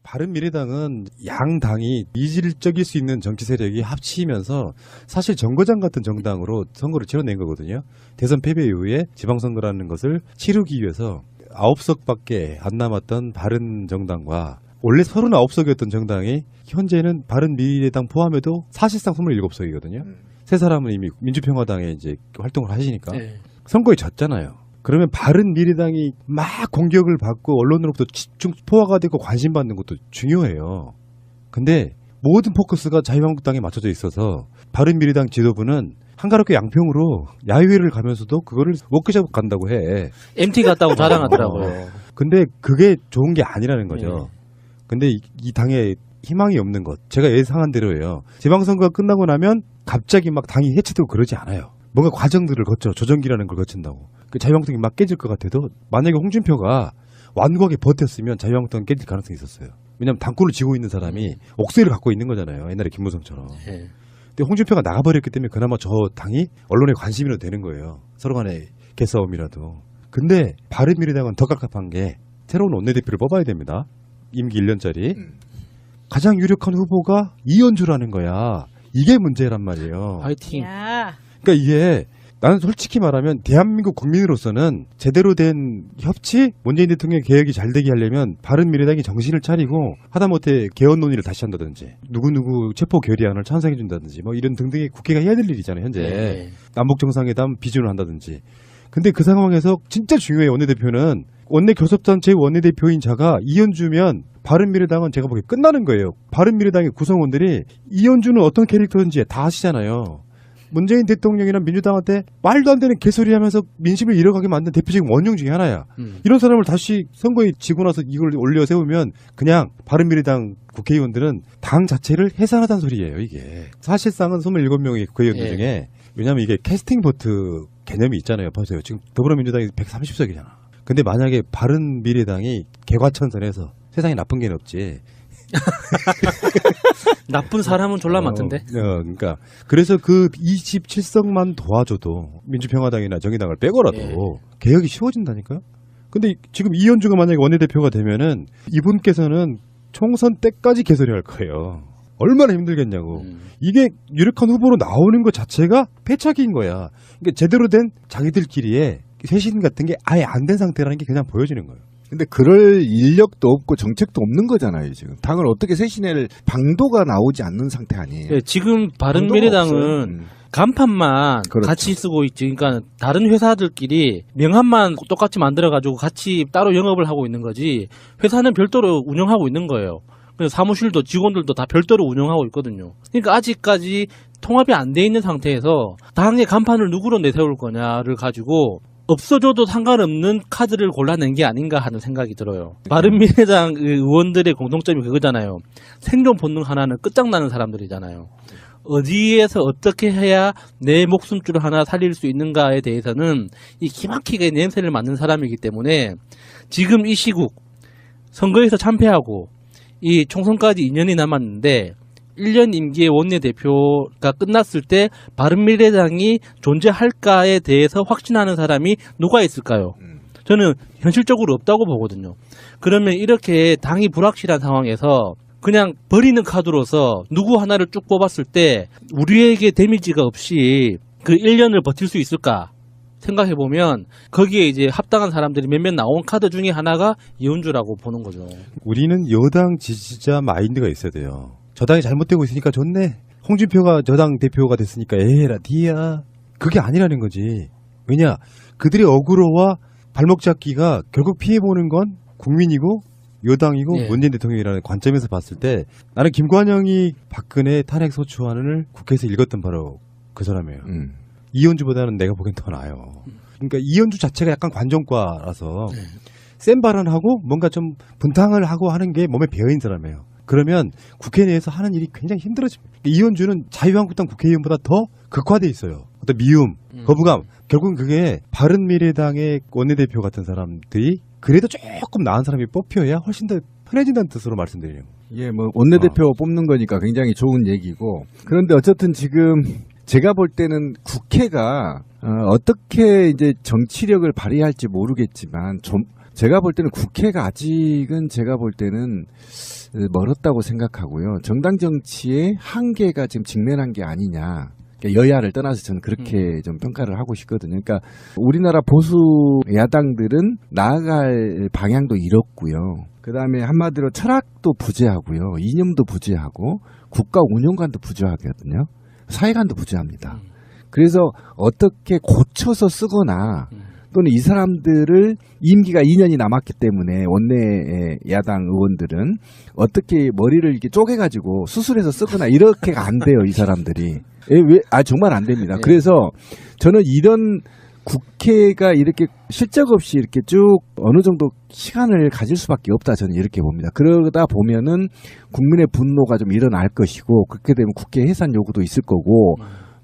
바른미래당은 양당이 이질적일 수 있는 정치 세력이 합치면서 사실 정거장 같은 정당으로 선거를 치러낸 거거든요. 대선 패배 이후에 지방선거라는 것을 치르기 위해서 9석밖에 안 남았던 바른정당과 원래 39석이었던 정당이 현재는 바른미래당 포함해도 사실상 27석이거든요. 세 사람은 이미 민주평화당에 이제 활동을 하시니까 선거에 졌잖아요. 그러면 바른미래당이 막 공격을 받고 언론으로부터 집중 포화가 되고 관심받는 것도 중요해요. 근데 모든 포커스가 자유한국당에 맞춰져 있어서 바른미래당 지도부는 한가롭게 양평으로 야유회를 가면서도 그거를 워크숍 간다고 해. MT 갔다고 자랑하더라고요. 근데 그게 좋은 게 아니라는 거죠. 근데 이 당에 희망이 없는 것, 제가 예상한 대로예요. 지방선거가 끝나고 나면 갑자기 막 당이 해체되고 그러지 않아요. 뭔가 과정들을 거쳐 조정기라는 걸 거친다고. 그 자유한국당이 막 깨질 것 같아도 만약에 홍준표가 완고하게 버텼으면 자유한국당은 깨질 가능성이 있었어요. 왜냐하면 당권을 쥐고 있는 사람이 옥새를 갖고 있는 거잖아요. 옛날에 김무성처럼. 근데 홍준표가 나가버렸기 때문에 그나마 저 당이 언론의 관심이라도 되는 거예요. 서로 간의 개싸움이라도. 근데 바른미래당은 더 깝깝한 게 새로운 원내대표를 뽑아야 됩니다. 임기 1년짜리. 가장 유력한 후보가 이현주라는 거야. 이게 문제란 말이에요. 화이팅. 그러니까 이게 나는 솔직히 말하면 대한민국 국민으로서는 제대로 된 협치, 문재인 대통령 개혁이 잘 되게 하려면 바른미래당이 정신을 차리고 하다못해 개헌 논의를 다시 한다든지 누구누구 체포 결의안을 찬성해 준다든지 뭐 이런 등등의 국회가 해야 될 일이잖아요. 현재 남북정상회담 비준을 한다든지. 근데 그 상황에서 진짜 중요해요. 원내대표는 원내 교섭단체 원내대표인 자가 이현주면 바른미래당은 제가 보기에 끝나는 거예요. 바른미래당의 구성원들이 이현주는 어떤 캐릭터인지 다 아시잖아요. 문재인 대통령이나 민주당한테 말도 안 되는 개소리 하면서 민심을 잃어가게 만든 대표적인 원흉 중에 하나야. 이런 사람을 다시 선거에 지고 나서 이걸 올려 세우면 그냥 바른미래당 국회의원들은 당 자체를 해산하다는 소리예요. 이게 사실상은 27명의 국회의원들 중에, 왜냐하면 이게 캐스팅 보트 개념이 있잖아요. 보세요. 지금 더불어민주당이 130석이잖아. 근데 만약에 바른미래당이 개과천선해서 세상에 나쁜 게 없지. 나쁜 사람은 졸라 많던데. 그러니까 그래서 그 27석만 도와줘도 민주평화당이나 정의당을 빼고라도 개혁이 쉬워진다니까요. 근데 지금 이현주가 만약에 원내대표가 되면은 이분께서는 총선 때까지 개소리할 거예요. 얼마나 힘들겠냐고. 이게 유력한 후보로 나오는 것 자체가 패착인 거야. 그러니까 제대로 된 자기들끼리의 쇄신 같은 게 아예 안 된 상태라는 게 그냥 보여지는 거예요. 근데 그럴 인력도 없고 정책도 없는 거잖아요. 지금 당을 어떻게 쇄신할 방도가 나오지 않는 상태 아니에요. 네, 지금 바른미래당은 간판만 그렇죠. 같이 쓰고 있지. 그러니까 다른 회사들끼리 명함만 똑같이 만들어가지고 같이 따로 영업을 하고 있는 거지. 회사는 별도로 운영하고 있는 거예요. 그래서 사무실도 직원들도 다 별도로 운영하고 있거든요. 그러니까 아직까지 통합이 안 돼 있는 상태에서 당의 간판을 누구로 내세울 거냐를 가지고 없어져도 상관없는 카드를 골라낸 게 아닌가 하는 생각이 들어요. 바른미래당 의원들의 공통점이 그거잖아요. 생존 본능 하나는 끝장나는 사람들이잖아요. 어디에서 어떻게 해야 내 목숨줄 하나 살릴 수 있는가에 대해서는 이 기막히게 냄새를 맡는 사람이기 때문에 지금 이 시국 선거에서 참패하고 이 총선까지 2년이 남았는데 1년 임기의 원내대표가 끝났을 때 바른미래당이 존재할까에 대해서 확신하는 사람이 누가 있을까요? 저는 현실적으로 없다고 보거든요. 그러면 이렇게 당이 불확실한 상황에서 그냥 버리는 카드로서 누구 하나를 쭉 뽑았을 때 우리에게 데미지가 없이 그 1년을 버틸 수 있을까 생각해보면 거기에 이제 합당한 사람들이 몇몇 나온 카드 중에 하나가 이현주라고 보는 거죠. 우리는 여당 지지자 마인드가 있어야 돼요. 저당이 잘못되고 있으니까 좋네. 홍준표가 저당 대표가 됐으니까 에라 디야. 그게 아니라는 거지. 왜냐? 그들의 어그로와 발목 잡기가 결국 피해보는 건 국민이고 여당이고 문재인 대통령이라는 관점에서 봤을 때 나는 김관영이 박근혜 탄핵 소추안을 국회에서 읽었던 바로 그 사람이에요. 이현주보다는 내가 보기엔 더 나아요. 그러니까 이현주 자체가 약간 관종과라서 센 발언하고 뭔가 좀 분탕을 하고 하는 게 몸에 배어있는 사람이에요. 그러면 국회 내에서 하는 일이 굉장히 힘들어집니다. 이현주는 자유한국당 국회의원보다 더 극화돼 있어요. 어떤 미움, 거부감. 결국은 그게 바른미래당의 원내대표 같은 사람들이 그래도 조금 나은 사람이 뽑혀야 훨씬 더 편해진다는 뜻으로 말씀드리는 거예요. 예, 뭐 원내대표 뽑는 거니까 굉장히 좋은 얘기고. 그런데 어쨌든 지금 제가 볼 때는 국회가 어떻게 이제 정치력을 발휘할지 모르겠지만 좀 제가 볼 때는 국회가 아직은 제가 볼 때는 멀었다고 생각하고요. 정당 정치의 한계가 지금 직면한 게 아니냐. 그러니까 여야를 떠나서 저는 그렇게 좀 평가를 하고 싶거든요. 그러니까 우리나라 보수 야당들은 나아갈 방향도 잃었고요. 그 다음에 한마디로 철학도 부재하고요. 이념도 부재하고 국가 운영관도 부재하거든요. 사회관도 부재합니다. 그래서 어떻게 고쳐서 쓰거나 또는 이 사람들을 임기가 2년이 남았기 때문에 원내 야당 의원들은 어떻게 머리를 이렇게 쪼개가지고 수술해서 쓰거나 이렇게가 안 돼요, 이 사람들이. 정말 안 됩니다. 그래서 저는 이런 국회가 이렇게 실적 없이 이렇게 쭉 어느 정도 시간을 가질 수밖에 없다, 저는 이렇게 봅니다. 그러다 보면은 국민의 분노가 좀 일어날 것이고, 그렇게 되면 국회 해산 요구도 있을 거고,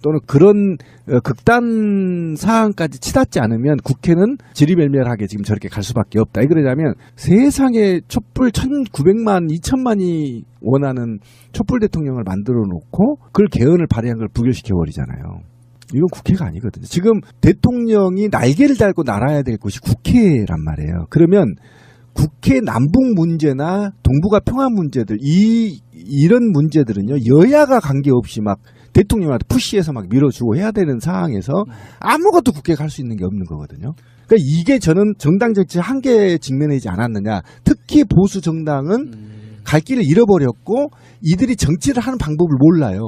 또는 그런 극단 사항까지 치닫지 않으면 국회는 지리멸멸하게 지금 저렇게 갈 수밖에 없다. 왜 그러냐면 세상에 촛불 1900만, 2000만이 원하는 촛불 대통령을 만들어 놓고 그걸 개헌을 발의한 걸 부결시켜 버리잖아요. 이건 국회가 아니거든요. 지금 대통령이 날개를 달고 날아야 될 곳이 국회란 말이에요. 그러면 국회 남북 문제나 동북아 평화 문제들, 이런 문제들은요, 여야가 관계없이 막 대통령한테 푸시해서 막 밀어주고 해야 되는 상황에서 아무것도 국회가 할 수 있는 게 없는 거거든요. 그러니까 이게 저는 정당 정치 한계에 직면하지 않았느냐. 특히 보수 정당은 갈 길을 잃어버렸고 이들이 정치를 하는 방법을 몰라요.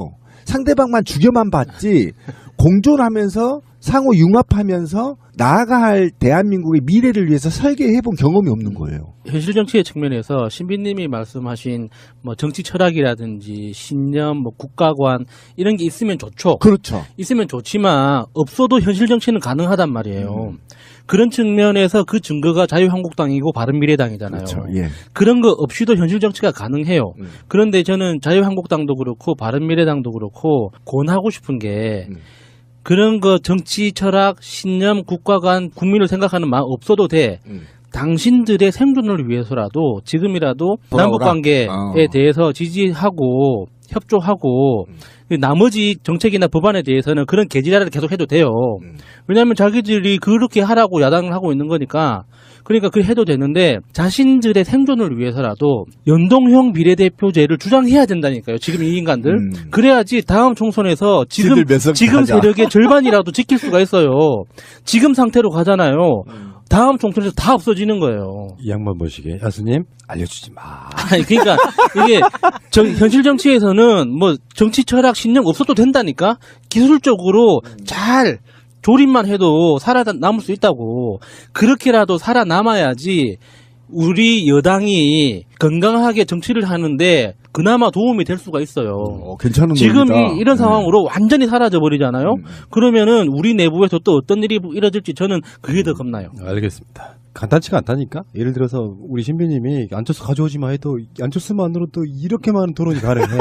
상대방만 죽여만 봤지 공존하면서 상호 융합하면서 나아가 할 대한민국의 미래를 위해서 설계해본 경험이 없는 거예요. 현실 정치의 측면에서 신비님이 말씀하신 뭐 정치 철학이라든지 신념, 뭐 국가관 이런 게 있으면 좋죠. 그렇죠. 있으면 좋지만 없어도 현실 정치는 가능하단 말이에요. 그런 측면에서 그 증거가 자유한국당이고 바른미래당이잖아요. 그렇죠. 예. 그런 거 없이도 현실 정치가 가능해요. 그런데 저는 자유한국당도 그렇고 바른미래당도 그렇고 권하고 싶은 게 그런 거 정치 철학, 신념, 국가관, 국민을 생각하는 마음 없어도 돼. 당신들의 생존을 위해서라도 지금이라도 남북관계에 대해서 지지하고 협조하고 나머지 정책이나 법안에 대해서는 그런 개지랄을 계속 해도 돼요. 왜냐하면 자기들이 그렇게 하라고 야당을 하고 있는 거니까. 그러니까 그렇게 해도 되는데 자신들의 생존을 위해서라도 연동형 비례대표제를 주장해야 된다니까요. 지금 이 인간들. 그래야지 다음 총선에서 지금 세력의 절반이라도 지킬 수가 있어요. 지금 상태로 가잖아요. 다음 총선에서 다 없어지는 거예요. 이 양반 보시게. 야수님, 알려주지 마. 아니, 그러니까 이게 현실 정치에서는 뭐 정치 철학 신념 없어도 된다니까? 기술적으로 잘 조립만 해도 살아남을 수 있다고. 그렇게라도 살아남아야지 우리 여당이 건강하게 정치를 하는데 그나마 도움이 될 수가 있어요. 괜찮은 지금 논리다. 이런 상황으로 완전히 사라져 버리잖아요. 그러면은 우리 내부에서 또 어떤 일이 이뤄질지 저는 그게 더 겁나요. 알겠습니다. 간단치가 않다니까? 예를 들어서 우리 신비님이 안철수 가져오지 마 해도 안철수만으로 또 이렇게 많은 토론이 가능해.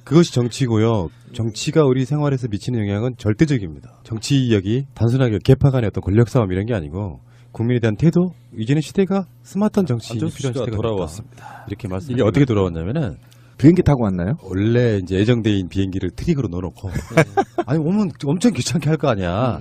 그것이 정치고요. 정치가 우리 생활에서 미치는 영향은 절대적입니다. 정치력이 단순하게 개파 간의 어떤 권력 싸움 이런 게 아니고 국민에 대한 태도, 이제는 시대가 스마트한 정치 필요한 시대가 돌아왔습니다. 이렇게 말씀. 이게 어떻게 돌아왔냐면은 비행기 타고 왔나요? 원래 이제 예정대인 비행기를 트릭으로 넣어놓고 아니 오면 엄청 귀찮게 할 거 아니야.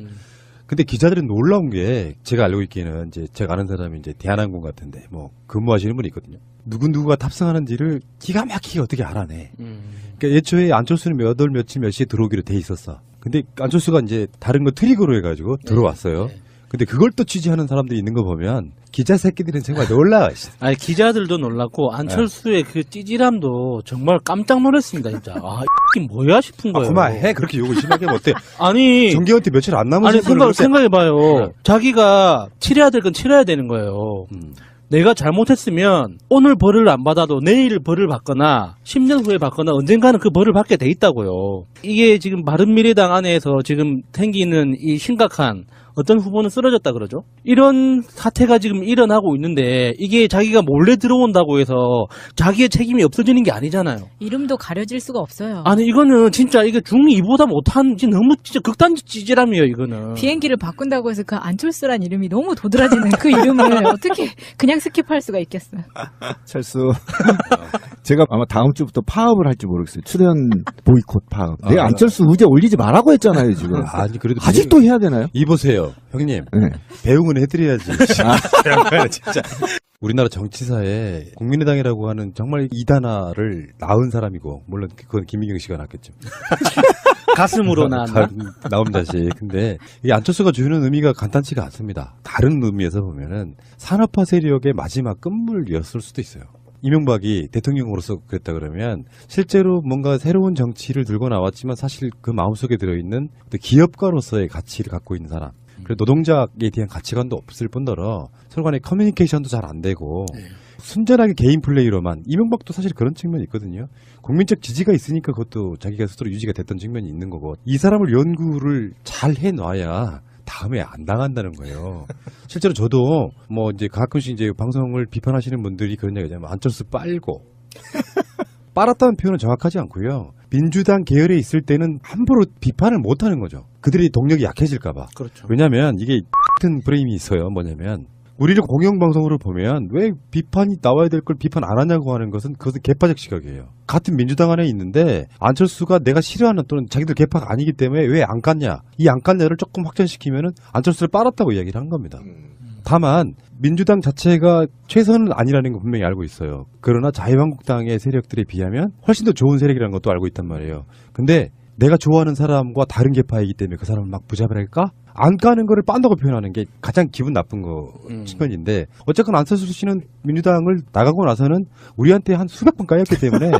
근데 기자들은 놀라운 게 제가 알고 있기에는 이제 제가 아는 사람이 이제 대한항공 같은데 뭐 근무하시는 분이 있거든요. 누구누구가 탑승하는지를 기가 막히게 어떻게 알아내. 그러니까 예초에 안철수는 몇 월 며칠 몇 시에 들어오기로 돼 있었어. 근데 안철수가 이제 다른 거 트릭으로 해가지고 들어왔어요. 근데 그걸 또 취재하는 사람들이 있는 거 보면 기자 새끼들은 정말 놀라. 아니 기자들도 놀랐고 안철수의 그 찌질함도 정말 깜짝 놀랐습니다 진짜. 아 이게 뭐야 싶은 거예요. 그만해. 그렇게 욕을 심하게 하면 어때? 아니 정기한테 며칠 안 남은 아니 생각해봐요. 자기가 치러야 될 건 치러야 되는 거예요. 내가 잘못했으면 오늘 벌을 안 받아도 내일 벌을 받거나 10년 후에 받거나 언젠가는 그 벌을 받게 돼 있다고요. 이게 지금 바른미래당 안에서 지금 생기는 이 심각한 어떤 후보는 쓰러졌다 그러죠. 이런 사태가 지금 일어나고 있는데 이게 자기가 몰래 들어온다고 해서 자기의 책임이 없어지는 게 아니잖아요. 이름도 가려질 수가 없어요. 아니 이거는 진짜 이게 중2보다 못한 너무 진짜 극단 찌질함이에요 이거는. 비행기를 바꾼다고 해서 그 안철수란 이름이 너무 도드라지는 그 이름을 어떻게 그냥 스킵할 수가 있겠어요. 철수 제가 아마 다음 주부터 파업을 할지 모르겠어요. 출연 보이콧 파업. 아, 내가 안철수 의제 올리지 말라고 했잖아요, 지금. 아니 그래도 아직도 해야 되나요? 이보세요, 형님. 네. 배웅은 해드려야지. 양반아, 진짜. 우리나라 정치사에 국민의당이라고 하는 정말 이단화를 낳은 사람이고, 물론 그건 김민경 씨가 낳겠죠. 가슴으로 나왔나? 나온 자식. 근데 이 안철수가 주는 의미가 간단치가 않습니다. 다른 의미에서 보면은 산업화 세력의 마지막 끝물이었을 수도 있어요. 이명박이 대통령으로서 그랬다 그러면 실제로 뭔가 새로운 정치를 들고 나왔지만 사실 그 마음속에 들어있는 기업가로서의 가치를 갖고 있는 사람. 그리고 노동자에 대한 가치관도 없을 뿐더러 서로 간의 커뮤니케이션도 잘 안 되고 순전하게 개인 플레이로만. 이명박도 사실 그런 측면이 있거든요. 국민적 지지가 있으니까 그것도 자기가 스스로 유지가 됐던 측면이 있는 거고, 이 사람을 연구를 잘 해놔야 다음에 안 당한다는 거예요. 실제로 저도 뭐 이제 가끔씩 이제 방송을 비판하시는 분들이 그런 얘기 하잖아요. 안철수 빨고. 빨았다는 표현은 정확하지 않고요. 민주당 계열에 있을 때는 함부로 비판을 못 하는 거죠. 그들이 동력이 약해질까봐. 그렇죠. 왜냐하면 이게 같은 프레임이 있어요. 뭐냐면 우리를 공영방송으로 보면 왜 비판이 나와야 될 걸 비판 안 하냐고 하는 것은 그것은 개파적 시각이에요. 같은 민주당 안에 있는데 안철수가 내가 싫어하는 또는 자기들 개파가 아니기 때문에 왜 안 깠냐. 이 안 깠냐를 조금 확전시키면은 안철수를 빨았다고 이야기를 한 겁니다. 다만 민주당 자체가 최선은 아니라는 거 분명히 알고 있어요. 그러나 자유한국당의 세력들에 비하면 훨씬 더 좋은 세력이라는 것도 알고 있단 말이에요. 근데 내가 좋아하는 사람과 다른 개파이기 때문에 그 사람을 막 부잡을할까? 안 까는 거를 빤다고 표현하는 게 가장 기분 나쁜 거 측면인데, 어쨌건 안철수 씨는 민주당을 나가고 나서는 우리한테 한 수백 번 까였기 때문에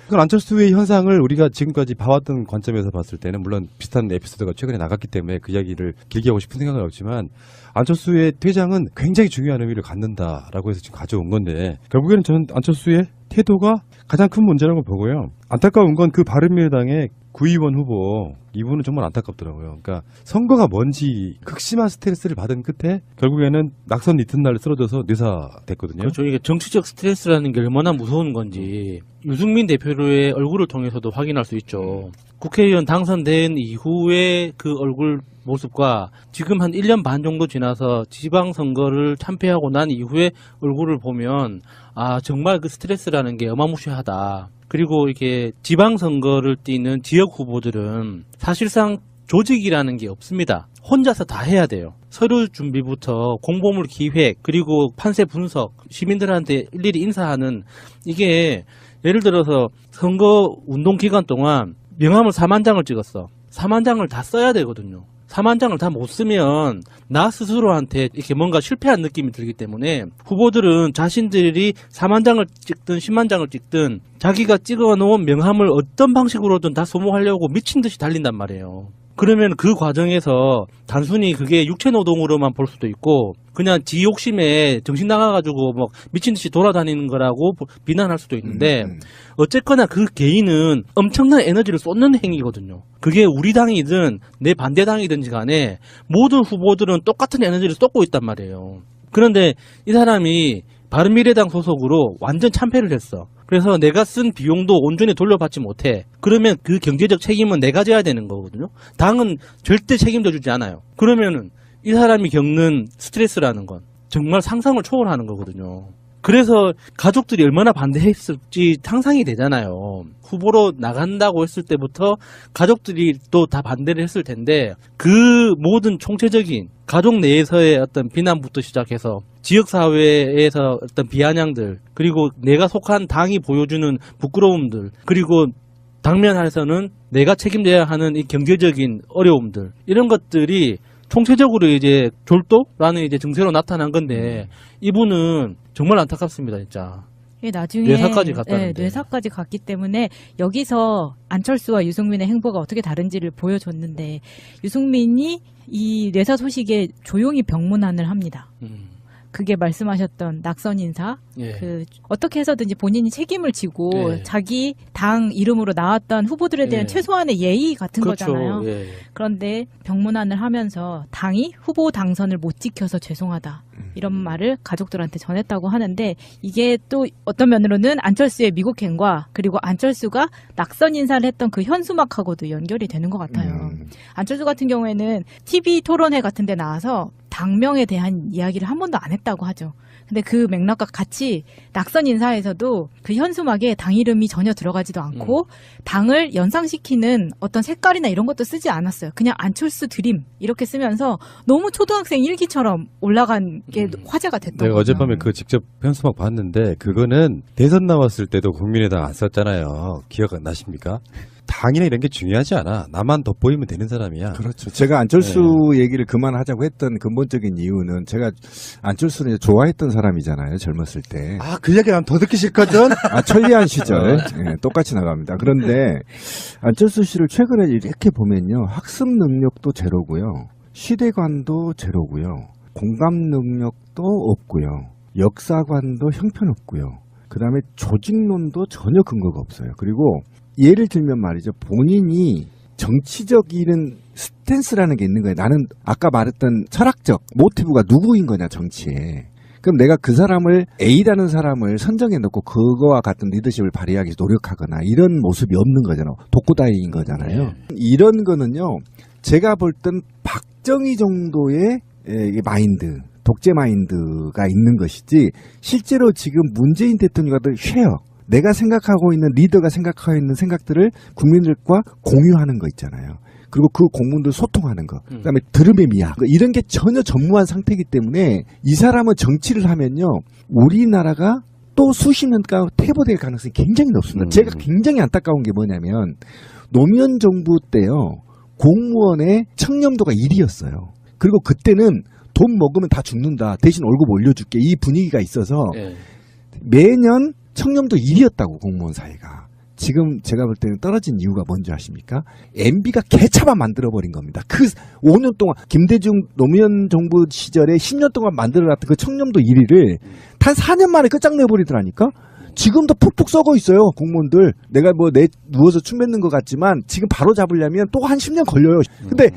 그건 안철수의 현상을 우리가 지금까지 봐왔던 관점에서 봤을 때는 물론 비슷한 에피소드가 최근에 나갔기 때문에 그 이야기를 길게 하고 싶은 생각은 없지만, 안철수의 퇴장은 굉장히 중요한 의미를 갖는다라고 해서 지금 가져온 건데, 결국에는 저는 안철수의 태도가 가장 큰 문제라고 보고요. 안타까운 건 그 바른미래당의 구의원 후보, 이분은 정말 안타깝더라고요. 그러니까 선거가 뭔지 극심한 스트레스를 받은 끝에 결국에는 낙선 이튿날 쓰러져서 뇌사됐거든요. 그렇죠. 이게 정치적 스트레스라는 게 얼마나 무서운 건지 유승민 대표의 얼굴을 통해서도 확인할 수 있죠. 국회의원 당선된 이후의 그 얼굴 모습과 지금 한 1년 반 정도 지나서 지방선거를 참패하고 난 이후의 얼굴을 보면 아, 정말 그 스트레스라는 게 어마무시하다. 그리고 이게 지방선거를 뛰는 지역 후보들은 사실상 조직이라는 게 없습니다. 혼자서 다 해야 돼요. 서류 준비부터 공보물 기획, 그리고 판세 분석, 시민들한테 일일이 인사하는, 이게 예를 들어서 선거 운동 기간 동안 명함을 4만 장을 찍었어. 4만 장을 다 써야 되거든요. 4만 장을 다 못 쓰면 나 스스로한테 이렇게 뭔가 실패한 느낌이 들기 때문에 후보들은 자신들이 4만 장을 찍든 10만 장을 찍든 자기가 찍어놓은 명함을 어떤 방식으로든 다 소모하려고 미친 듯이 달린단 말이에요. 그러면 그 과정에서 단순히 그게 육체노동으로만 볼 수도 있고 그냥 지 욕심에 정신 나가가지고 막 미친 듯이 돌아다니는 거라고 비난할 수도 있는데 어쨌거나 그 개인은 엄청난 에너지를 쏟는 행위거든요. 그게 우리 당이든 내 반대당이든지 간에 모든 후보들은 똑같은 에너지를 쏟고 있단 말이에요. 그런데 이 사람이 바른미래당 소속으로 완전 참패를 했어. 그래서 내가 쓴 비용도 온전히 돌려받지 못해. 그러면 그 경제적 책임은 내가 져야 되는 거거든요. 당은 절대 책임져 주지 않아요. 그러면은 이 사람이 겪는 스트레스라는 건 정말 상상을 초월하는 거거든요. 그래서 가족들이 얼마나 반대했을지 상상이 되잖아요. 후보로 나간다고 했을 때부터 가족들이 또 다 반대를 했을 텐데 그 모든 총체적인 가족 내에서의 어떤 비난부터 시작해서 지역사회에서 어떤 비아냥들, 그리고 내가 속한 당이 보여주는 부끄러움들, 그리고 당면에서는 내가 책임져야 하는 이 경제적인 어려움들, 이런 것들이 총체적으로 이제 졸도라는 이제 증세로 나타난 건데 이분은 정말 안타깝습니다, 진짜. 나중에 뇌사까지 갔다는데. 네, 뇌사까지 갔기 때문에 여기서 안철수와 유승민의 행보가 어떻게 다른지를 보여줬는데 유승민이 이 뇌사 소식에 조용히 병문안을 합니다. 그게 말씀하셨던 낙선 인사, 예. 그 어떻게 해서든지 본인이 책임을 지고 예. 자기 당 이름으로 나왔던 후보들에 대한 예. 최소한의 예의 같은 그렇죠. 거잖아요. 예. 그런데 병문안을 하면서 당이 후보 당선을 못 지켜서 죄송하다. 이런 말을 가족들한테 전했다고 하는데 이게 또 어떤 면으로는 안철수의 미국행과 그리고 안철수가 낙선 인사를 했던 그 현수막하고도 연결이 되는 것 같아요. 안철수 같은 경우에는 TV 토론회 같은 데 나와서 당명에 대한 이야기를 한 번도 안 했다고 하죠. 근데 그 맥락과 같이 낙선 인사에서도 그 현수막에 당 이름이 전혀 들어가지도 않고 당을 연상시키는 어떤 색깔이나 이런 것도 쓰지 않았어요. 그냥 안철수 드림 이렇게 쓰면서 너무 초등학생 일기처럼 올라간 게 화제가 됐던 내가 거죠. 어젯밤에 그 직접 현수막 봤는데 그거는 대선 나왔을 때도 국민의당 안 썼잖아요. 기억 안 나십니까? 당이나 이런 게 중요하지 않아. 나만 돋보이면 되는 사람이야. 그렇죠. 제가 안철수 얘기를 그만하자고 했던 근본적인 이유는 제가 안철수를 이제 좋아했던 사람이잖아요. 젊었을 때. 아, 그 얘기 난 더 듣기 싫거든? 천리안 시절 예, 똑같이 나갑니다. 그런데 안철수 씨를 최근에 이렇게 보면요. 학습 능력도 제로고요. 시대관도 제로고요. 공감 능력도 없고요. 역사관도 형편없고요. 그 다음에 조직론도 전혀 근거가 없어요. 그리고 예를 들면 말이죠. 본인이 정치적인 스탠스라는 게 있는 거예요. 나는 아까 말했던 철학적 모티브가 누구인 거냐 정치에. 그럼 내가 그 사람을 A라는 사람을 선정해 놓고 그거와 같은 리더십을 발휘하기 위해서 노력하거나 이런 모습이 없는 거잖아요. 독고다이인 거잖아요. 이런 거는요. 제가 볼 땐 박정희 정도의 마인드, 독재 마인드가 있는 것이지 실제로 지금 문재인 대통령과도 쉐어. 내가 생각하고 있는 리더가 생각하고 있는 생각들을 국민들과 공유하는 거 있잖아요. 그리고 그 공무원들 소통하는 거. 그다음에 들음의 미학. 이런 게 전혀 전무한 상태이기 때문에 이 사람은 정치를 하면요. 우리나라가 또 수십 년간 퇴보될 가능성이 굉장히 높습니다. 제가 굉장히 안타까운 게 뭐냐면 노무현 정부 때요. 공무원의 청렴도가 1위였어요. 그리고 그때는 돈 먹으면 다 죽는다. 대신 월급 올려줄게. 이 분위기가 있어서 매년 청렴도 1위였다고 공무원 사회가. 지금 제가 볼 때는 떨어진 이유가 뭔지 아십니까? MB가 개차만 만들어버린 겁니다. 그 5년 동안 김대중 노무현 정부 시절에 10년 동안 만들어놨던 그 청렴도 1위를 단 4년 만에 끝장내버리더라니까? 지금도 푹푹 썩어 있어요, 공무원들. 내가 누워서 춤 뱉는 것 같지만 지금 바로 잡으려면 또 한 10년 걸려요. 근데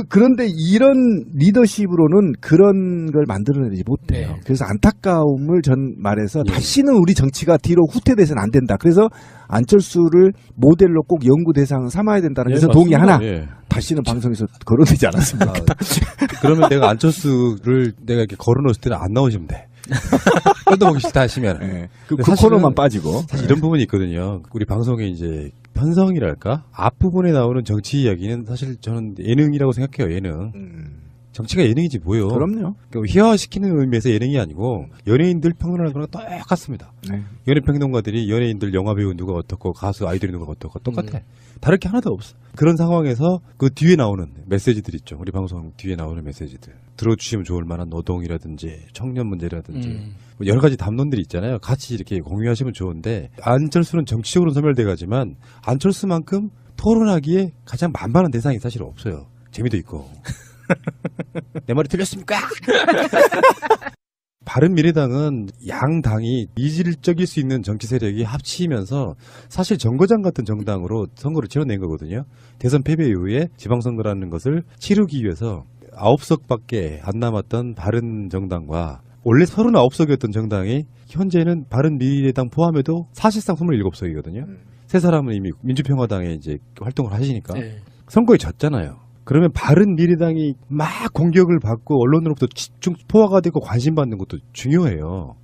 그런데 이런 리더십으로는 그런 걸 만들어내지 못해요. 네. 그래서 안타까움을 전 말해서 다시는 우리 정치가 뒤로 후퇴돼서는 안 된다. 그래서 안철수를 모델로 꼭 연구 대상 삼아야 된다는 것은 동의 하나. 다시는 방송에서 거론되지 않았습니다. 그러면 내가 안철수를 내가 이렇게 걸어놓을 때는 안 나오시면 돼. 뜯어보기 싫다 하시면. 네. 그 사실은 코너만 빠지고. 사실 이런 부분이 있거든요. 우리 방송에 이제 편성이랄까? 앞부분에 나오는 정치 이야기는 사실 저는 예능이라고 생각해요, 예능. 정치가 예능이지 뭐요. 그럼요. 그러니까 희화시키는 의미에서 예능이 아니고 연예인들 평론하는 거랑 똑같습니다. 네. 연예평론가들이 연예인들 영화배우 누가 어떻고 가수 아이돌이 누가 어떻고 똑같아. 다를 게 하나도 없어. 그런 상황에서 그 뒤에 나오는 메시지들 있죠. 우리 방송 뒤에 나오는 메시지들. 들어주시면 좋을 만한 노동이라든지 청년 문제라든지 뭐 여러 가지 담론들이 있잖아요. 같이 이렇게 공유하시면 좋은데 안철수는 정치적으로 소멸돼 가지만 안철수만큼 토론하기에 가장 만만한 대상이 사실 없어요. 재미도 있고. 내 말이 틀렸습니까? 바른미래당은 양당이 이질적일 수 있는 정치 세력이 합치면서 사실 정거장 같은 정당으로 선거를 치러낸 거거든요. 대선 패배 이후에 지방선거라는 것을 치르기 위해서 9석밖에 안 남았던 바른정당과 원래 39석이었던 정당이 현재는 바른미래당 포함해도 사실상 27석이거든요. 세 사람은 이미 민주평화당에 이제 활동을 하시니까 선거에 졌잖아요. 그러면 바른미래당이 막 공격을 받고 언론으로부터 집중 포화가 되고 관심받는 것도 중요해요.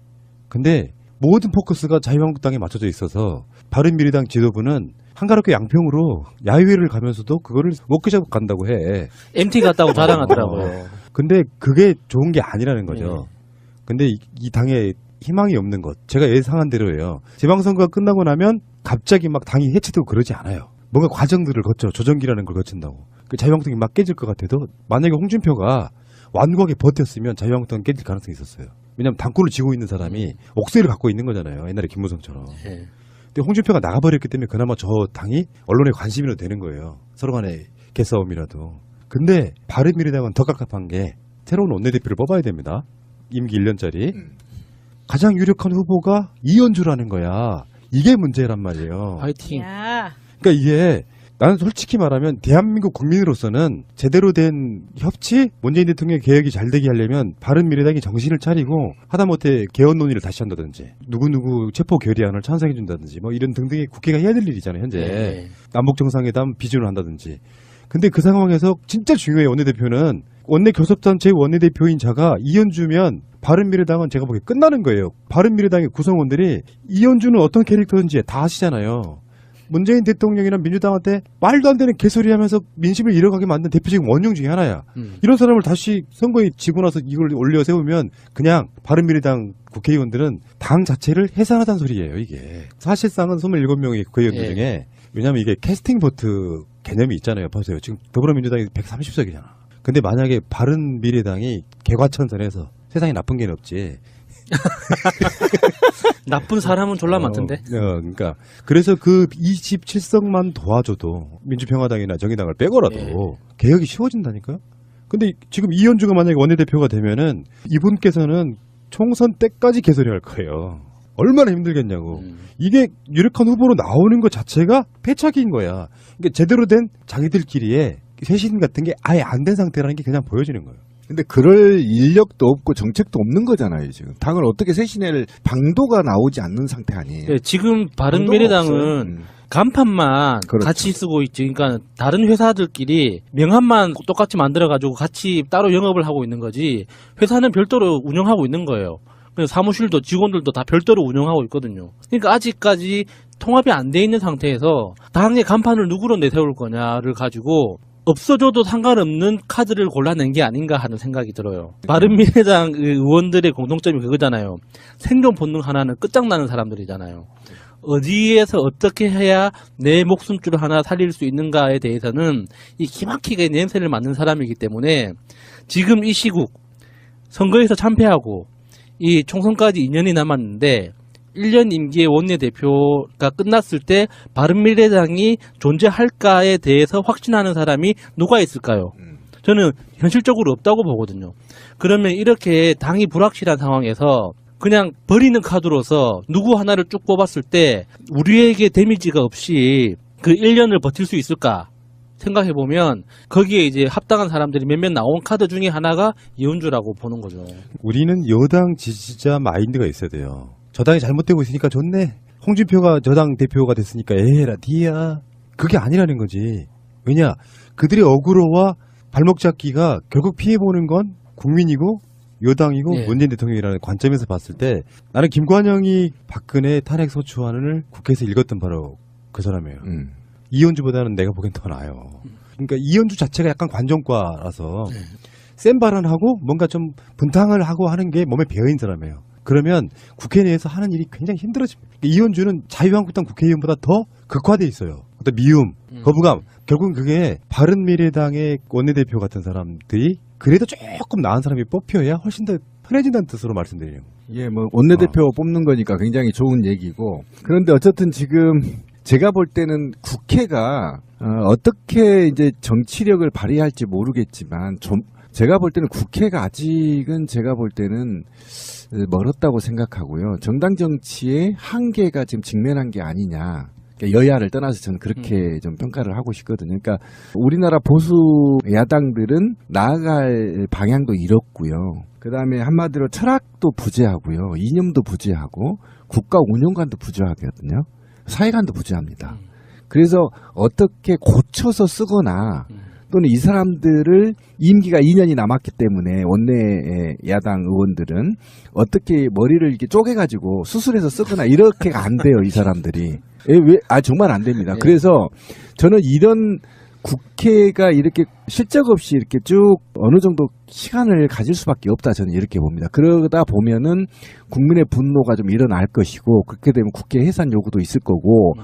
근데 모든 포커스가 자유한국당에 맞춰져 있어서 바른미래당 지도부는 한가롭게 양평으로 야유회를 가면서도 그거를 먹기잡고 간다고 해. MT 갔다고 자랑하더라고요. 근데 그게 좋은 게 아니라는 거죠. 근데 이 당에 희망이 없는 것. 제가 예상한 대로예요. 지방선거가 끝나고 나면 갑자기 막 당이 해체되고 그러지 않아요. 뭔가 과정들을 거쳐 조정기라는 걸 거친다고. 그 자유한국당이 막 깨질 것 같아도 만약에 홍준표가 완고하게 버텼으면 자유한국당은 깨질 가능성이 있었어요. 왜냐하면 당권을 쥐고 있는 사람이 옥새를 갖고 있는 거잖아요. 옛날에 김무성처럼. 근데 홍준표가 나가버렸기 때문에 그나마 저 당이 언론의 관심이라도 되는 거예요. 서로 간의 개싸움이라도. 근데 바른미래당은 더 깝깝한 게 새로운 원내대표를 뽑아야 됩니다. 임기 1년짜리. 가장 유력한 후보가 이현주라는 거야. 이게 문제란 말이에요. 화이팅. 야. 그러니까 이게 나는 솔직히 말하면 대한민국 국민으로서는 제대로 된 협치, 문재인 대통령의 개혁이 잘 되게 하려면 바른미래당이 정신을 차리고 하다못해 개헌 논의를 다시 한다든지 누구누구 체포 결의안을 찬성해 준다든지 뭐 이런 등등의 국회가 해야 될 일이잖아요. 현재 남북 정상회담 비준을 한다든지. 근데 그 상황에서 진짜 중요해. 원내대표는 원내 교섭단체 원내대표인 자가 이현주면 바른미래당은 제가 보기에 끝나는 거예요. 바른미래당의 구성원들이 이현주는 어떤 캐릭터인지 다 아시잖아요. 문재인 대통령이나 민주당한테 말도 안 되는 개소리 하면서 민심을 잃어가게 만든 대표적인 원흉 중에 하나야. 이런 사람을 다시 선거에 지고 나서 이걸 올려 세우면 그냥 바른미래당 국회의원들은 당 자체를 해산하자는 소리예요, 이게. 사실상은 27명의 국회의원들 예. 중에 왜냐면 이게 캐스팅 보트 개념이 있잖아요. 보세요. 지금 더불어민주당이 130석이잖아. 근데 만약에 바른미래당이 개과천선해서 세상에 나쁜 게 없지. 나쁜 사람은 졸라 많던데. 그러니까 그래서 그 27석만 도와줘도 민주평화당이나 정의당을 빼고라도 예. 개혁이 쉬워진다니까요. 근데 지금 이현주가 만약에 원내대표가 되면은 이분께서는 총선 때까지 개소리할 거예요. 얼마나 힘들겠냐고. 이게 유력한 후보로 나오는 것 자체가 패착인 거야. 그러니까 제대로 된 자기들끼리의 쇄신 같은 게 아예 안 된 상태라는 게 그냥 보여지는 거예요. 근데 그럴 인력도 없고 정책도 없는 거잖아요, 지금. 당을 어떻게 쇄신할 방도가 나오지 않는 상태 아니에요. 네, 지금 방도가 바른미래당은 없어요. 간판만 그렇죠. 같이 쓰고 있지. 그러니까 다른 회사들끼리 명함만 똑같이 만들어가지고 같이 따로 영업을 하고 있는 거지. 회사는 별도로 운영하고 있는 거예요. 그래서 사무실도 직원들도 다 별도로 운영하고 있거든요. 그러니까 아직까지 통합이 안 돼 있는 상태에서 당의 간판을 누구로 내세울 거냐를 가지고 없어져도 상관없는 카드를 골라낸 게 아닌가 하는 생각이 들어요. 바른미래당 의원들의 공통점이 그거잖아요. 생존 본능 하나는 끝장나는 사람들이잖아요. 어디에서 어떻게 해야 내 목숨줄 하나 살릴 수 있는가에 대해서는 이 기막히게 냄새를 맡는 사람이기 때문에 지금 이 시국 선거에서 참패하고 이 총선까지 2년이 남았는데 1년 임기의 원내대표가 끝났을 때 바른미래당이 존재할까에 대해서 확신하는 사람이 누가 있을까요? 저는 현실적으로 없다고 보거든요. 그러면 이렇게 당이 불확실한 상황에서 그냥 버리는 카드로서 누구 하나를 쭉 뽑았을 때 우리에게 데미지가 없이 그 1년을 버틸 수 있을까 생각해보면 거기에 이제 합당한 사람들이 몇몇 나온 카드 중에 하나가 이현주라고 보는 거죠. 우리는 여당 지지자 마인드가 있어야 돼요. 저당이 잘못되고 있으니까 좋네. 홍준표가 저당 대표가 됐으니까 에라 디야. 그게 아니라는 거지. 왜냐? 그들의 어그로와 발목 잡기가 결국 피해보는 건 국민이고 여당이고 예. 문재인 대통령이라는 관점에서 봤을 때 나는 김관영이 박근혜 탄핵 소추안을 국회에서 읽었던 바로 그 사람이에요. 이현주보다는 내가 보기엔 더 나아요. 그러니까 이현주 자체가 약간 관정과라서 센 발언하고 뭔가 좀 분탕을 하고 하는 게 몸에 배어있는 사람이에요. 그러면 국회 내에서 하는 일이 굉장히 힘들어집니다. 이현주는 자유한국당 국회의원보다 더 극화돼 있어요. 어떤 미움, 거부감. 결국은 그게 바른미래당의 원내대표 같은 사람들이 그래도 조금 나은 사람이 뽑혀야 훨씬 더 편해진다는 뜻으로 말씀드리는 거예요. 예, 뭐 원내대표 뽑는 거니까 굉장히 좋은 얘기고. 그런데 어쨌든 지금 제가 볼 때는 국회가 어떻게 이제 정치력을 발휘할지 모르겠지만 좀 제가 볼 때는 국회가 아직은 제가 볼 때는 멀었다고 생각하고요. 정당 정치의 한계가 지금 직면한 게 아니냐. 그러니까 여야를 떠나서 저는 그렇게 좀 평가를 하고 싶거든요. 그러니까 우리나라 보수 야당들은 나아갈 방향도 잃었고요. 그다음에 한마디로 철학도 부재하고요. 이념도 부재하고 국가 운영관도 부재하거든요. 사회관도 부재합니다. 그래서 어떻게 고쳐서 쓰거나 또는 이 사람들을 임기가 2년이 남았기 때문에 원내 야당 의원들은 어떻게 머리를 이렇게 쪼개가지고 수술해서 쓰거나 이렇게가 안 돼요, 이 사람들이. 정말 안 됩니다. 그래서 저는 이런 국회가 이렇게 실적 없이 이렇게 쭉 어느 정도 시간을 가질 수밖에 없다, 저는 이렇게 봅니다. 그러다 보면은 국민의 분노가 좀 일어날 것이고, 그렇게 되면 국회 해산 요구도 있을 거고,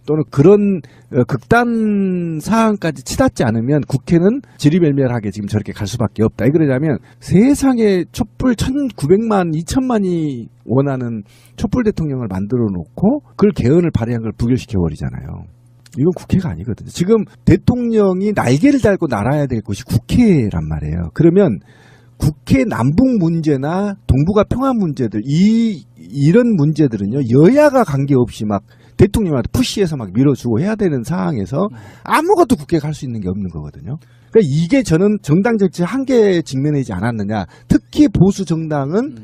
또는 그런 극단 사항까지 치닫지 않으면 국회는 지리멸멸하게 지금 저렇게 갈 수밖에 없다. 왜 그러냐면 세상에 촛불 1900만, 2000만이 원하는 촛불 대통령을 만들어 놓고 그걸 개헌을 발의한 걸 부결시켜 버리잖아요. 이건 국회가 아니거든요. 지금 대통령이 날개를 달고 날아야 될 곳이 국회란 말이에요. 그러면 국회 남북 문제나 동북아 평화 문제들 이런 문제들은요, 여야가 관계없이 막 대통령한테 푸시해서 막 밀어주고 해야 되는 상황에서 아무것도 국회가 할 수 있는 게 없는 거거든요. 그러니까 이게 저는 정당 정치 한계에 직면하지 않았느냐. 특히 보수 정당은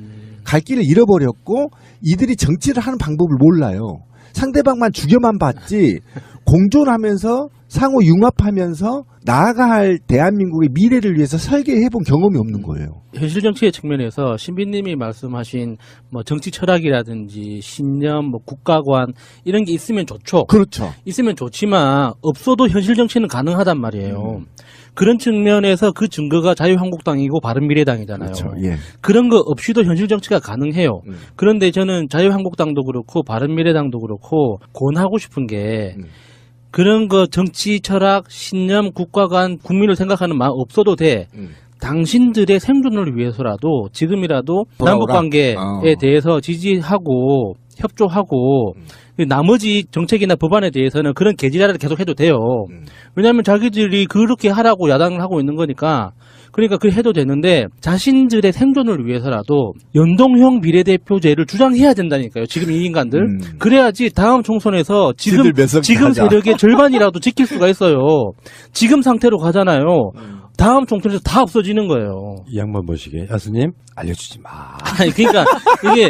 갈 길을 잃어버렸고 이들이 정치를 하는 방법을 몰라요. 상대방만 죽여만 봤지 공존하면서 상호 융합하면서 나아갈 대한민국의 미래를 위해서 설계해본 경험이 없는 거예요. 현실 정치의 측면에서 신비님이 말씀하신 뭐 정치 철학이라든지 신념, 뭐 국가관 이런 게 있으면 좋죠. 그렇죠. 있으면 좋지만 없어도 현실 정치는 가능하단 말이에요. 그런 측면에서 그 증거가 자유한국당이고 바른미래당이잖아요. 그렇죠. 예. 그런 거 없이도 현실 정치가 가능해요. 그런데 저는 자유한국당도 그렇고 바른미래당도 그렇고 권하고 싶은 게 그런 거 정치 철학, 신념, 국가관, 국민을 생각하는 마음 없어도 돼. 당신들의 생존을 위해서라도 지금이라도 돌아오라. 남북관계에 대해서 지지하고 협조하고 나머지 정책이나 법안에 대해서는 그런 개지랄을 계속 해도 돼요. 왜냐하면 자기들이 그렇게 하라고 야당을 하고 있는 거니까. 그러니까 그렇게 해도 되는데 자신들의 생존을 위해서라도 연동형 비례대표제를 주장해야 된다니까요. 지금 이 인간들. 그래야지 다음 총선에서 지금 세력의 절반이라도 지킬 수가 있어요. 지금 상태로 가잖아요. 다음 총선에서 다 없어지는 거예요. 이 양반 보시게 야수님 알려주지 마. 아니 그러니까 이게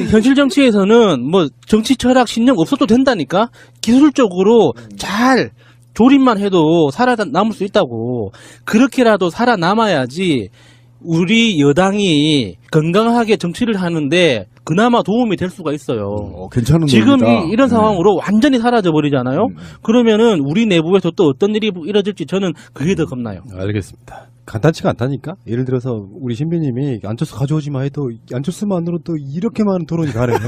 현실 정치에서는 뭐 정치 철학 신념 없어도 된다니까. 기술적으로 잘 조립만 해도 살아남을 수 있다고. 그렇게라도 살아남아야지 우리 여당이 건강하게 정치를 하는데 그나마 도움이 될 수가 있어요. 괜찮은 지금 겁니다. 이런 상황으로 완전히 사라져 버리잖아요. 그러면은 우리 내부에서 또 어떤 일이 이뤄질지 저는 그게 더 겁나요. 알겠습니다. 간단치가 않다니까? 예를 들어서 우리 신비님이 안철수 가져오지 마 해도 안철수만으로 또 이렇게 많은 토론이 가능해.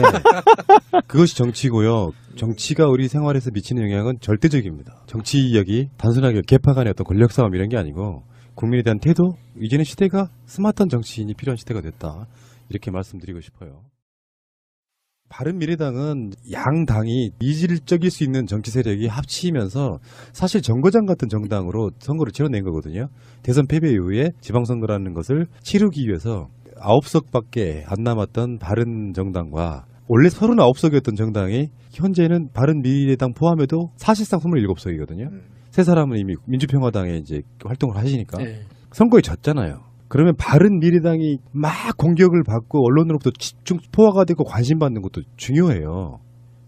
그것이 정치고요. 정치가 우리 생활에서 미치는 영향은 절대적입니다. 정치력이 단순하게 개파 간의 어떤 권력 싸움 이런 게 아니고 국민에 대한 태도, 이제는 시대가 스마트한 정치인이 필요한 시대가 됐다. 이렇게 말씀드리고 싶어요. 바른미래당은 양당이 이질적일 수 있는 정치 세력이 합치면서 사실 정거장 같은 정당으로 선거를 치러낸 거거든요. 대선 패배 이후에 지방선거라는 것을 치르기 위해서 9석밖에 안 남았던 바른정당과 원래 39석이었던 정당이 현재는 바른미래당 포함해도 사실상 27석이거든요. 세 사람은 이미 민주평화당에 이제 활동을 하시니까 네. 선거에 졌잖아요. 그러면 바른미래당이 막 공격을 받고 언론으로부터 집중 포화가 되고 관심받는 것도 중요해요.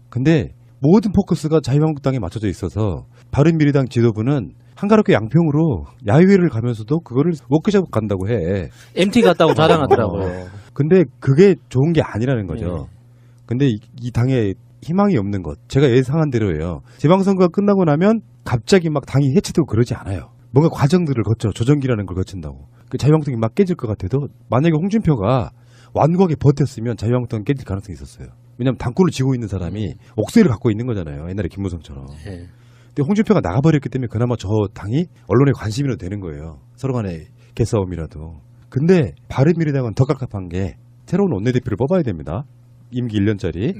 근데 모든 포커스가 자유한국당에 맞춰져 있어서 바른미래당 지도부는 한가롭게 양평으로 야유회를 가면서도 그거를 워크숍 간다고 해. MT 갔다고 자랑하더라고요. 근데 그게 좋은 게 아니라는 거죠. 네. 근데 이 당에 희망이 없는 것, 제가 예상한 대로예요. 지방선거가 끝나고 나면 갑자기 막 당이 해체되고 그러지 않아요. 뭔가 과정들을 거쳐 조정기라는 걸 거친다고. 그 자유한국당이 막 깨질 것 같아도 만약에 홍준표가 완고하게 버텼으면 자유한국당은 깨질 가능성이 있었어요. 왜냐하면 당권을 쥐고 있는 사람이 옥새를 갖고 있는 거잖아요. 옛날에 김무성처럼. 네. 근데 홍준표가 나가버렸기 때문에 그나마 저 당이 언론의 관심이라도 되는 거예요. 서로 간의 개싸움이라도. 근데 바른미래당은 더 깝깝한 게 새로운 원내대표를 뽑아야 됩니다. 임기 1년짜리.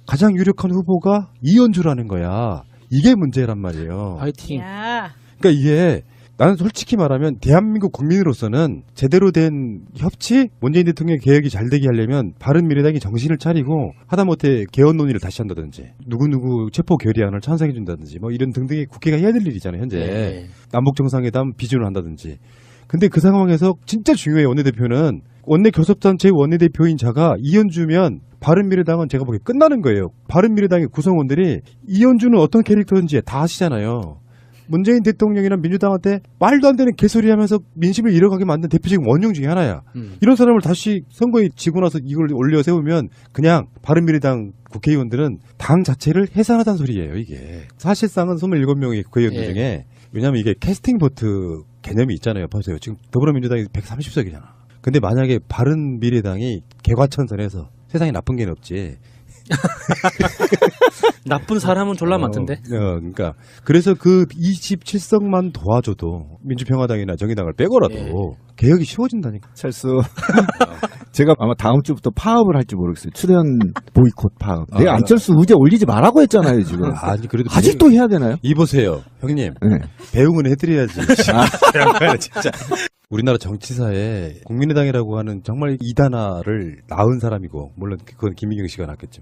가장 유력한 후보가 이현주라는 거야. 이게 문제란 말이에요. 화이팅. 야. 그러니까 이게 나는 솔직히 말하면 대한민국 국민으로서는 제대로 된 협치, 문재인 대통령 개혁이 잘 되게 하려면 바른미래당이 정신을 차리고 하다못해 개헌 논의를 다시 한다든지 누구누구 체포 결의안을 찬성해 준다든지 뭐 이런 등등의 국회가 해야 될 일이잖아요. 현재 네. 남북정상회담 비준을 한다든지. 근데 그 상황에서 진짜 중요해요. 원내대표는 원내 교섭단체 원내대표인 자가 이현주면 바른미래당은 제가 보기에 끝나는 거예요. 바른미래당의 구성원들이 이현주는 어떤 캐릭터인지 다 아시잖아요. 문재인 대통령이나 민주당한테 말도 안 되는 개소리 하면서 민심을 잃어가게 만든 대표적인 원흉 중에 하나야. 이런 사람을 다시 선거에 지고 나서 이걸 올려 세우면 그냥 바른미래당 국회의원들은 당 자체를 해산하다는 소리예요, 이게. 사실상은 27명의 국회의원들 예. 중에 왜냐하면 이게 캐스팅 보트 개념이 있잖아요. 보세요. 지금 더불어민주당이 130석이잖아. 근데 만약에 바른미래당이 개과천선해서 세상에 나쁜 게 없지. 나쁜 사람은 졸라 많던데. 그러니까 그래서 그 27석만 도와줘도 민주평화당이나 정의당을 빼고라도 예. 개혁이 쉬워진다니까. 철수. 제가 아마 다음 주부터 파업을 할지 모르겠어요. 출연 보이콧 파업. 내가 안철수 의제 올리지 말라고 했잖아요, 지금. 아니 그래도 아직도 해야 되나요? 이보세요, 형님. 네. 배웅은 해드려야지. 진짜. 우리나라 정치사에 국민의당이라고 하는 정말 이단아를 낳은 사람이고 물론 그건 김민경 씨가 낳았겠죠.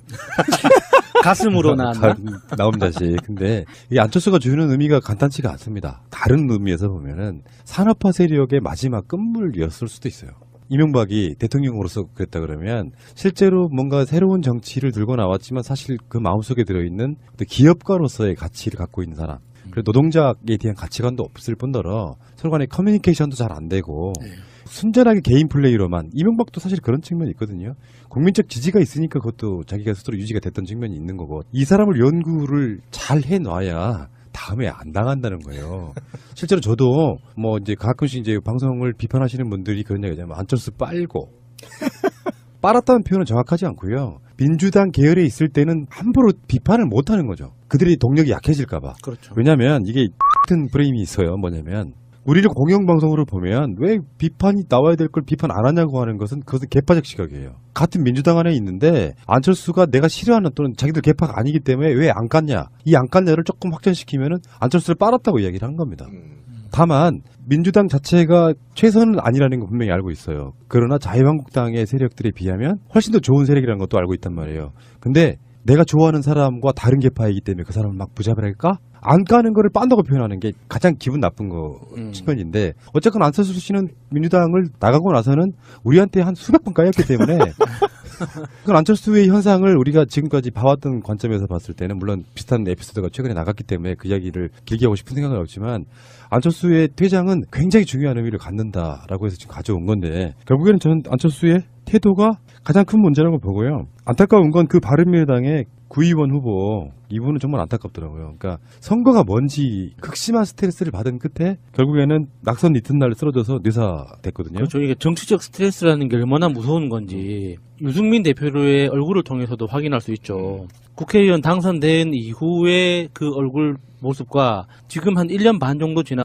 가슴으로 나왔나? 나온 자식. 근데 이 안철수가 주는 의미가 간단치가 않습니다. 다른 의미에서 보면은 산업화 세력의 마지막 끝물이었을 수도 있어요. 이명박이 대통령으로서 그랬다 그러면 실제로 뭔가 새로운 정치를 들고 나왔지만 사실 그 마음속에 들어있는 기업가로서의 가치를 갖고 있는 사람, 그리고 노동자에 대한 가치관도 없을 뿐더러 서로 간의 커뮤니케이션도 잘 안 되고 순전하게 개인 플레이로만, 이명박도 사실 그런 측면이 있거든요. 국민적 지지가 있으니까 그것도 자기가 스스로 유지가 됐던 측면이 있는 거고, 이 사람을 연구를 잘 해놔야 다음에 안 당한다는 거예요. 실제로 저도 뭐 이제 가끔씩 이제 방송을 비판하시는 분들이 그런 얘기하잖아요. 안철수 빨고. 빨았다는 표현은 정확하지 않고요. 민주당 계열에 있을 때는 함부로 비판을 못 하는 거죠. 그들이 동력이 약해질까봐. 그렇죠. 왜냐면 이게 같은 프레임이 있어요. 뭐냐면 우리를 공영방송으로 보면 왜 비판이 나와야 될 걸 비판 안 하냐고 하는 것은 그것은 개파적 시각이에요. 같은 민주당 안에 있는데 안철수가 내가 싫어하는 또는 자기들 개파가 아니기 때문에 왜 안 깠냐. 이 안 깠냐를 조금 확전시키면은 안철수를 빨았다고 이야기를 한 겁니다. 다만 민주당 자체가 최선은 아니라는 거 분명히 알고 있어요. 그러나 자유한국당의 세력들에 비하면 훨씬 더 좋은 세력이라는 것도 알고 있단 말이에요. 근데 내가 좋아하는 사람과 다른 개파이기 때문에 그 사람을 막 부잡을할까? 안 까는 거를 빤다고 표현하는 게 가장 기분 나쁜 거 측면인데, 어쨌거나 안철수 씨는 민주당을 나가고 나서는 우리한테 한 수백 번 까였기 때문에 그건 안철수의 현상을 우리가 지금까지 봐왔던 관점에서 봤을 때는 물론 비슷한 에피소드가 최근에 나갔기 때문에 그 이야기를 길게 하고 싶은 생각은 없지만, 안철수의 퇴장은 굉장히 중요한 의미를 갖는다라고 해서 지금 가져온 건데, 결국에는 저는 안철수의 태도가 가장 큰 문제라고 보고요. 안타까운 건 그 바른미래당의 구의원 후보, 이분은 정말 안타깝더라고요. 그러니까 선거가 뭔지 극심한 스트레스를 받은 끝에 결국에는 낙선 이튿날 쓰러져서 뇌사됐거든요. 그렇죠. 이게 정치적 스트레스라는 게 얼마나 무서운 건지 유승민 대표의 얼굴을 통해서도 확인할 수 있죠. 국회의원 당선된 이후의 그 얼굴 모습과 지금 한 1년 반 정도 지난.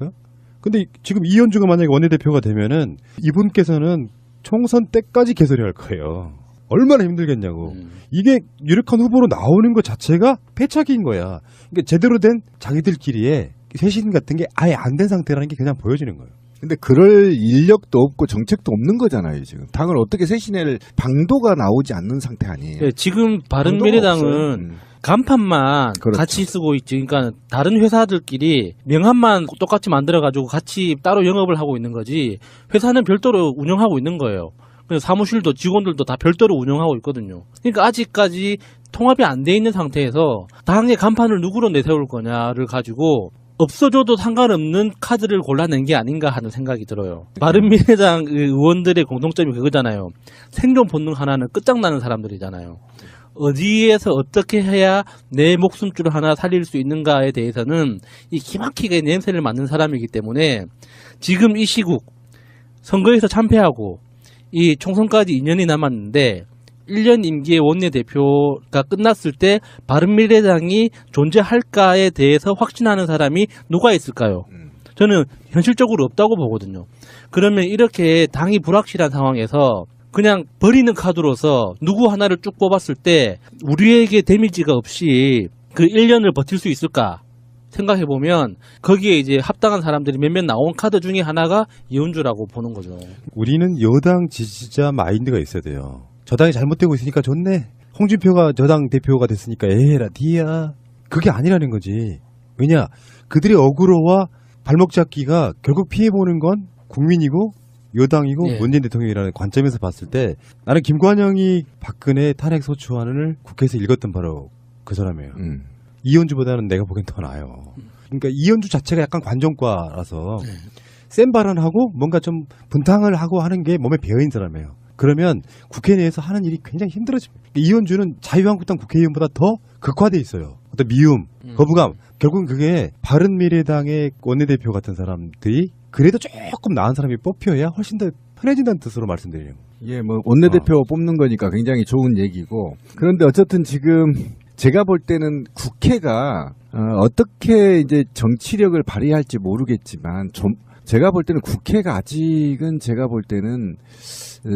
근데 지금 이현주가 만약에 원내대표가 되면은 이분께서는 총선 때까지 개소리할 거예요. 얼마나 힘들겠냐고. 이게 유력한 후보로 나오는 것 자체가 패착인 거야. 그러니까 제대로 된 자기들끼리의 쇄신 같은 게 아예 안 된 상태라는 게 그냥 보여지는 거예요. 근데 그럴 인력도 없고 정책도 없는 거잖아요, 지금. 당을 어떻게 쇄신할 방도가 나오지 않는 상태 아니에요. 네, 지금 바른미래당은 간판만 그렇죠. 같이 쓰고 있지. 그러니까 다른 회사들끼리 명함만 똑같이 만들어가지고 같이 따로 영업을 하고 있는 거지. 회사는 별도로 운영하고 있는 거예요. 그래서 사무실도 직원들도 다 별도로 운영하고 있거든요. 그러니까 아직까지 통합이 안 돼 있는 상태에서 당의 간판을 누구로 내세울 거냐를 가지고 없어져도 상관없는 카드를 골라낸 게 아닌가 하는 생각이 들어요. 바른미래당 의원들의 공통점이 그거잖아요. 생존 본능 하나는 끝장나는 사람들이잖아요. 어디에서 어떻게 해야 내 목숨줄 하나 살릴 수 있는가에 대해서는 이 기막히게 냄새를 맡는 사람이기 때문에 지금 이 시국 선거에서 참패하고 이 총선까지 2년이 남았는데 1년 임기의 원내대표가 끝났을 때 바른미래당이 존재할까에 대해서 확신하는 사람이 누가 있을까요? 저는 현실적으로 없다고 보거든요. 그러면 이렇게 당이 불확실한 상황에서 그냥 버리는 카드로서 누구 하나를 쭉 뽑았을 때 우리에게 데미지가 없이 그 1년을 버틸 수 있을까 생각해보면 거기에 이제 합당한 사람들이 몇몇 나온 카드 중에 하나가 이현주라고 보는 거죠. 우리는 여당 지지자 마인드가 있어야 돼요. 저당이 잘못되고 있으니까 좋네. 홍준표가 저당 대표가 됐으니까 에라 디야. 그게 아니라는 거지. 왜냐? 그들의 어그로와 발목 잡기가 결국 피해보는 건 국민이고 여당이고 예. 문재인 대통령이라는 관점에서 봤을 때 나는 김관영이 박근혜 탄핵 소추안을 국회에서 읽었던 바로 그 사람이에요. 이현주보다는 내가 보기엔 더 나아요. 그러니까 이현주 자체가 약간 관종과라서 센 발언하고 뭔가 좀 분탕을 하고 하는 게 몸에 배어있는 사람이에요. 그러면 국회 내에서 하는 일이 굉장히 힘들어집니다. 이현주는 자유한국당 국회의원보다 더 극화돼 있어요. 어떤 미움, 거부감. 결국은 그게 바른미래당의 원내대표 같은 사람들이 그래도 조금 나은 사람이 뽑혀야 훨씬 더 편해진다는 뜻으로 말씀드려요. 예, 뭐 원내대표 뽑는 거니까 굉장히 좋은 얘기고. 그런데 어쨌든 지금 제가 볼 때는 국회가 어떻게 이제 정치력을 발휘할지 모르겠지만 좀 제가 볼 때는 국회가 아직은 제가 볼 때는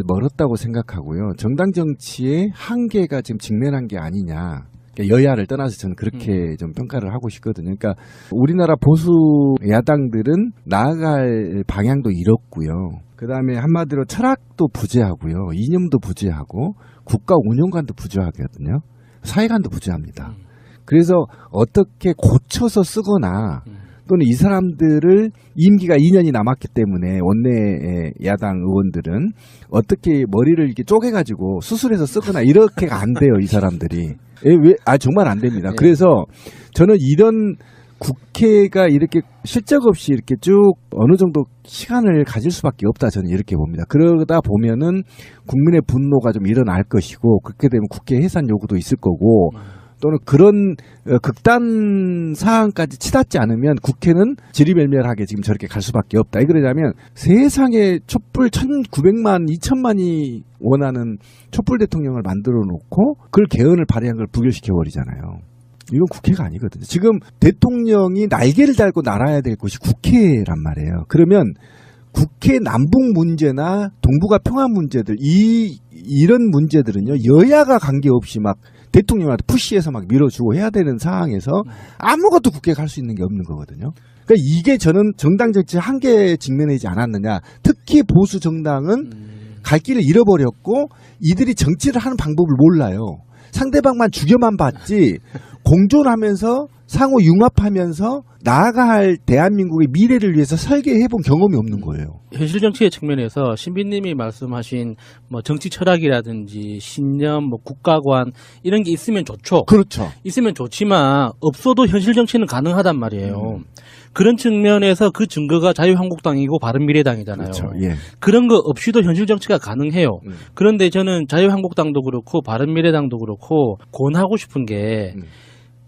멀었다고 생각하고요. 정당 정치의 한계가 지금 직면한 게 아니냐. 그러니까 여야를 떠나서 저는 그렇게 좀 평가를 하고 싶거든요. 그러니까 우리나라 보수 야당들은 나아갈 방향도 잃었고요. 그다음에 한마디로 철학도 부재하고요. 이념도 부재하고 국가 운영관도 부재하거든요. 사회관도 부재합니다. 그래서 어떻게 고쳐서 쓰거나 또는 이 사람들을 임기가 2년이 남았기 때문에 원내 야당 의원들은 어떻게 머리를 이렇게 쪼개가지고 수술해서 쓰거나 이렇게가 안 돼요, 이 사람들이. 정말 안 됩니다. 네. 그래서 저는 이런 국회가 이렇게 실적 없이 이렇게 쭉 어느 정도 시간을 가질 수밖에 없다, 저는 이렇게 봅니다. 그러다 보면은 국민의 분노가 좀 일어날 것이고, 그렇게 되면 국회 해산 요구도 있을 거고, 또는 그런 극단 사항까지 치닫지 않으면 국회는 지리멸멸하게 지금 저렇게 갈 수밖에 없다. 왜 그러냐면 세상에 촛불 1900만, 2000만이 원하는 촛불 대통령을 만들어 놓고 그걸 개헌을 발의한 걸 부결시켜 버리잖아요. 이건 국회가 아니거든요. 지금 대통령이 날개를 달고 날아야 될 곳이 국회란 말이에요. 그러면 국회 남북 문제나 동북아 평화 문제들, 이런 문제들은요, 여야가 관계없이 막 대통령한테 푸시해서 막 밀어주고 해야 되는 상황에서 아무것도 국회가 할 수 있는 게 없는 거거든요. 그러니까 이게 저는 정당 정치 한계에 직면하지 않았느냐. 특히 보수 정당은 갈 길을 잃어버렸고 이들이 정치를 하는 방법을 몰라요. 상대방만 죽여만 봤지 공존하면서 상호 융합하면서 나아가 할 대한민국의 미래를 위해서 설계해본 경험이 없는 거예요. 현실 정치의 측면에서 신비님이 말씀하신 뭐 정치 철학이라든지 신념, 뭐 국가관 이런 게 있으면 좋죠. 그렇죠. 있으면 좋지만 없어도 현실 정치는 가능하단 말이에요. 그런 측면에서 그 증거가 자유한국당이고 바른미래당이잖아요. 그렇죠. 예. 그런 거 없이도 현실 정치가 가능해요. 그런데 저는 자유한국당도 그렇고 바른미래당도 그렇고 권하고 싶은 게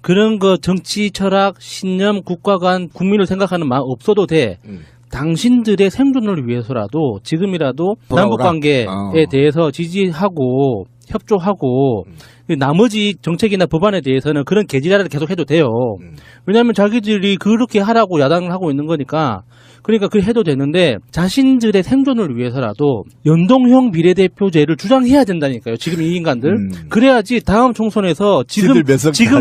그런 거 정치 철학, 신념, 국가관, 국민을 생각하는 마음 없어도 돼. 당신들의 생존을 위해서라도 지금이라도 돌아오라. 남북관계에 대해서 지지하고 협조하고 나머지 정책이나 법안에 대해서는 그런 개지랄을 계속 해도 돼요. 왜냐하면 자기들이 그렇게 하라고 야당을 하고 있는 거니까. 그러니까 그 해도 되는데 자신들의 생존을 위해서라도 연동형 비례대표제를 주장해야 된다니까요. 지금 이 인간들. 그래야지 다음 총선에서 지금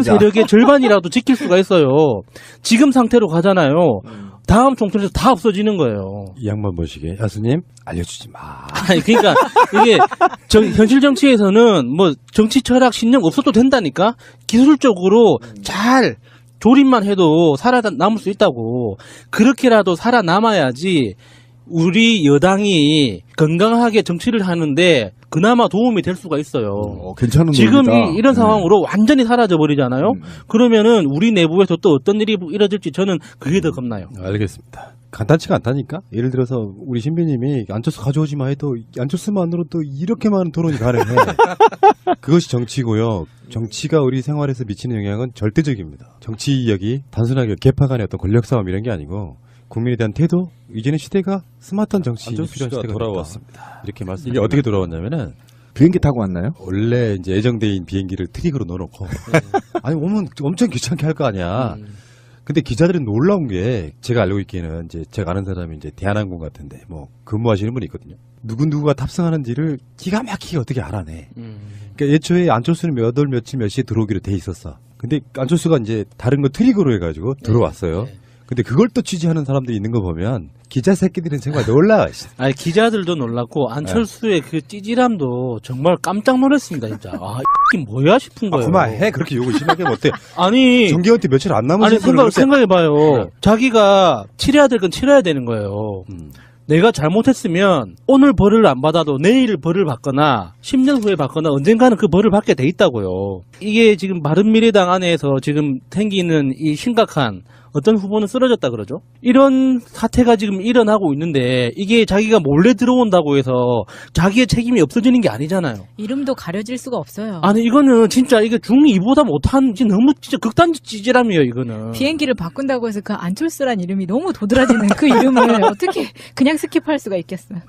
세력의 절반이라도 지킬 수가 있어요. 지금 상태로 가잖아요. 다음 총선에서 다 없어지는 거예요. 이 양반 보시게. 야수님, 알려주지 마. 아니, 그러니까 이게 현실 정치에서는 뭐 정치 철학 신념 없어도 된다니까. 기술적으로 잘 조립만 해도 살아남을 수 있다고. 그렇게라도 살아남아야지 우리 여당이 건강하게 정치를 하는데 그나마 도움이 될 수가 있어요. 괜찮은 지금 논리다. 이런 상황으로 완전히 사라져 버리잖아요. 그러면은 우리 내부에서 또 어떤 일이 이뤄질지 저는 그게 더 겁나요. 알겠습니다. 간단치가 않다니까? 예를 들어서 우리 신비님이 안철수 가져오지 마 해도 안철수만으로도 이렇게 많은 토론이 가능해. 그것이 정치고요. 정치가 우리 생활에서 미치는 영향은 절대적입니다. 정치력이 단순하게 개파 간의 어떤 권력싸움 이런 게 아니고 국민에 대한 태도, 이제는 시대가 스마트한 정치인이 필요한 시대가 돌아왔습니다. 이렇게 말씀. 이게 어떻게 돌아왔냐면은 비행기 타고 왔나요? 원래 이제 예정대인 비행기를 트릭으로 넣어놓고 아니 오면 엄청 귀찮게 할 거 아니야. 근데 기자들은 놀라운 게 제가 알고 있기에는 이제 제가 아는 사람이 이제 대한항공 같은데 뭐 근무하시는 분이 있거든요. 누구누구가 탑승하는지를 기가 막히게 어떻게 알아내. 그러니까 애초에 안철수는 몇 월 며칠 몇 시에 들어오기로 돼 있었어. 근데 안철수가 이제 다른 거 트릭으로 해가지고 들어왔어요. 근데 그걸 또 취재하는 사람들이 있는 거 보면 기자 새끼들은 정말 놀라. 아니 기자들도 놀랐고 안철수의 그 찌질함도 정말 깜짝 놀랐습니다 진짜. 아 이게 뭐야 싶은 거예요. 그만해. 그렇게 욕을 심하게 못해. 아니 정기한테 며칠 안 남은 아니 생각해봐요. 자기가 치러야 될 건 치러야 되는 거예요. 내가 잘못했으면 오늘 벌을 안 받아도 내일 벌을 받거나 10년 후에 받거나 언젠가는 그 벌을 받게 돼 있다고요. 이게 지금 바른미래당 안에서 지금 생기는 이 심각한 어떤 후보는 쓰러졌다 그러죠. 이런 사태가 지금 일어나고 있는데 이게 자기가 몰래 들어온다고 해서 자기의 책임이 없어지는 게 아니잖아요. 이름도 가려질 수가 없어요. 아니 이거는 진짜 이게 중2보다 못한 너무 진짜 극단 찌질함이에요 이거는. 비행기를 바꾼다고 해서 그 안철수란 이름이 너무 도드라지는 그 이름을 어떻게 그냥 스킵할 수가 있겠어요.